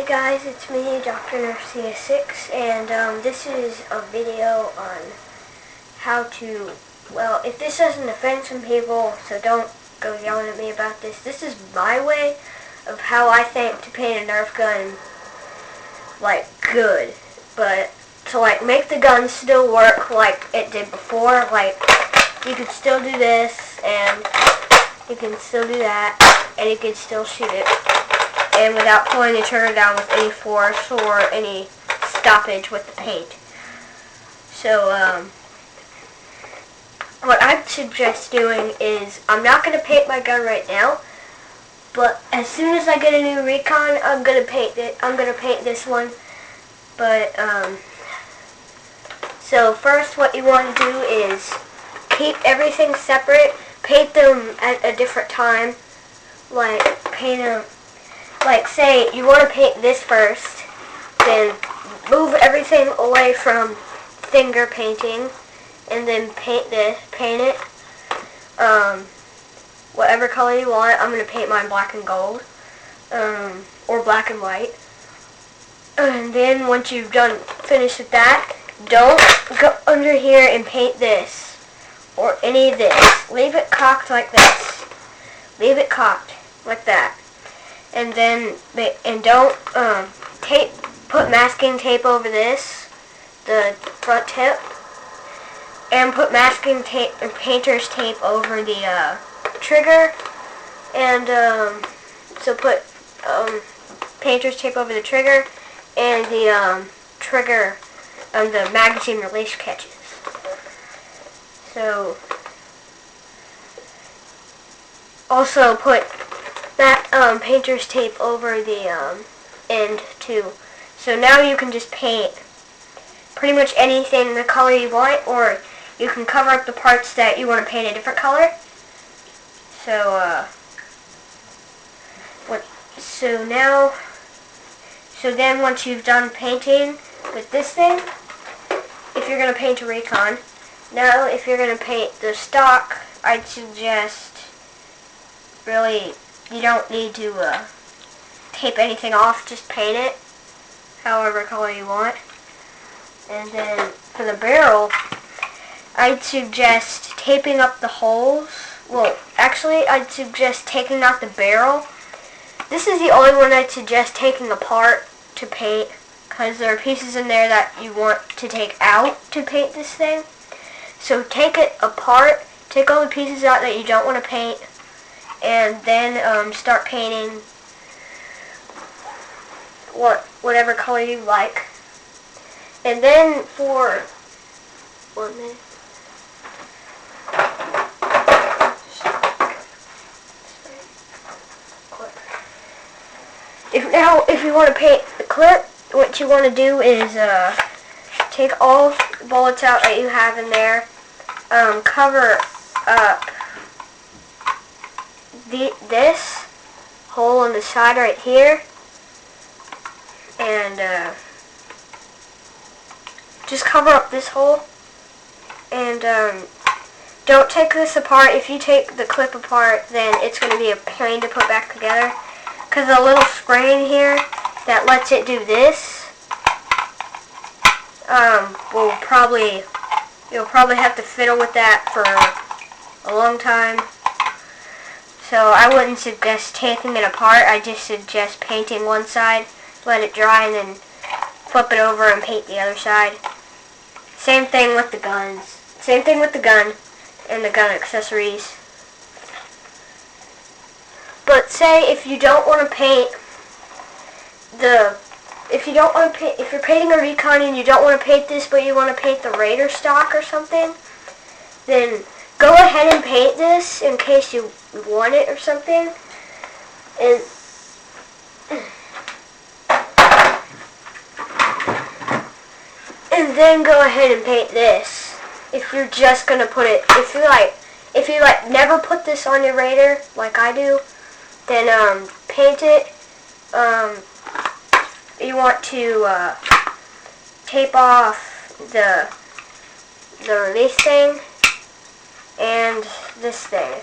Hey guys, it's me, Dr. Nerf CS6, and this is a video on how to, well, if this doesn't offend some people, so don't go yelling at me about this. This is my way of how I think to paint a Nerf gun, like, good. But to, like, make the gun still work like it did before, like, you can still do this, and you can still do that, and you can still shoot it. And without pulling the trigger down with any force or any stoppage with the paint. So, what I'd suggest doing is, I'm not going to paint my gun right now, but as soon as I get a new recon, I'm going to paint it. I'm going to paint this one. But, so first what you want to do is keep everything separate, paint them at a different time, like paint them. Like, say, you want to paint this first, then move everything away from finger painting, and then paint it, whatever color you want. I'm going to paint mine black and gold, or black and white. And then, once you've finished with that, don't go under here and paint this, or any of this. Leave it cocked like this. Leave it cocked like that. And then, don't put masking tape over this, the front tip, and put masking tape and painter's tape over the trigger, and so put painter's tape over the trigger and the trigger of the magazine release catches. So, also put that painter's tape over the end too. So now you can just paint pretty much anything the color you want, or you can cover up the parts that you want to paint a different color. So then once you've done painting with this thing, if you're going to paint a recon, now if you're going to paint the stock, I'd suggest really you don't need to tape anything off, just paint it however color you want. And then for the barrel, I'd suggest taping up the holes. Well, actually, I'd suggest taking out the barrel. This is the only one I'd suggest taking apart to paint, because there are pieces in there that you want to take out to paint this thing. So take it apart, take all the pieces out that you don't want to paint, and then start painting whatever color you like. And then for 1 minute. If you want to paint the clip, what you want to do is take all the bullets out that you have in there, cover up this hole on the side right here, and just cover up this hole, and don't take this apart. If you take the clip apart, then it's going to be a pain to put back together, because a little spring in here that lets it do this you'll probably have to fiddle with that for a long time. So I wouldn't suggest taking it apart. I just suggest painting one side, let it dry, and then flip it over and paint the other side. Same thing with the guns. Same thing with the gun and the gun accessories. But say if you don't want to paint if you're painting a recon and you don't want to paint this, but you want to paint the Raider stock or something, then go ahead and paint this in case you want it or something. And then go ahead and paint this. If you're just gonna put it, if you never put this on your Raider like I do, then paint it. You want to tape off the release thing and this thing.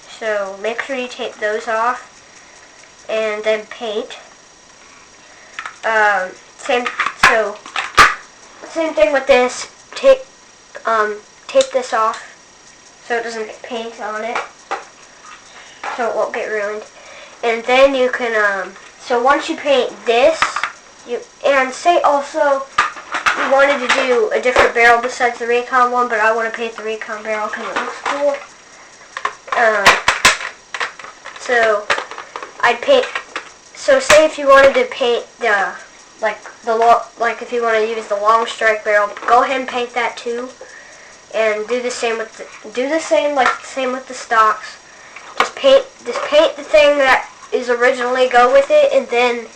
So make sure you tape those off, and then paint. Same thing with this. Tape this off so it doesn't get paint on it, so it won't get ruined. And then you can, so once you paint this, and say also you wanted to do a different barrel besides the Recon one, but I want to paint the Recon barrel because it looks cool. So I'd paint. So say if you wanted to paint if you want to use the long strike barrel, go ahead and paint that too, and do the same with the same with the stocks. Just paint the thing that is originally go with it, and then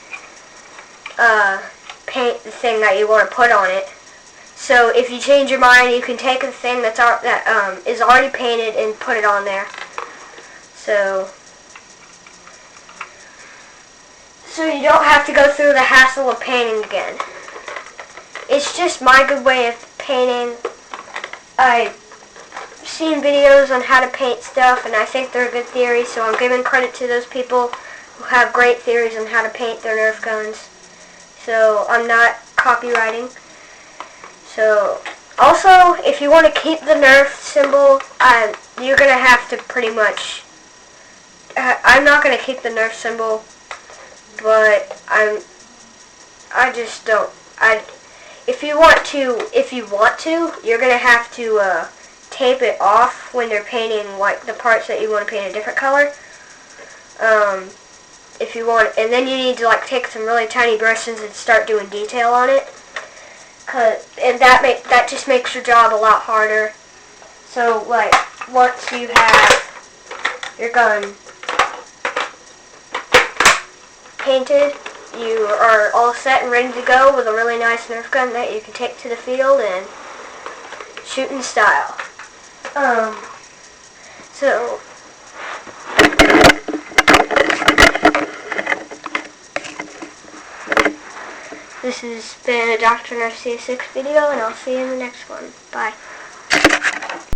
paint the thing that you want to put on it. So if you change your mind, you can take the thing that is already painted and put it on there. So you don't have to go through the hassle of painting again. It's just my good way of painting. I've seen videos on how to paint stuff, and I think they're a good theory, so I'm giving credit to those people who have great theories on how to paint their Nerf guns. So I'm not copywriting. So also, if you want to keep the Nerf symbol, you're going to have to pretty much... I'm not going to keep the Nerf symbol, but I just don't. If you want to, you're going to have to tape it off when you're painting like the parts that you want to paint a different color. If you want, and then you need to like take some really tiny brushes and start doing detail on it, and that just makes your job a lot harder. So like once you have your gun painted, you are all set and ready to go with a really nice Nerf gun that you can take to the field and shoot in style. So this has been a Dr. Nerf CS6 video, and I'll see you in the next one. Bye.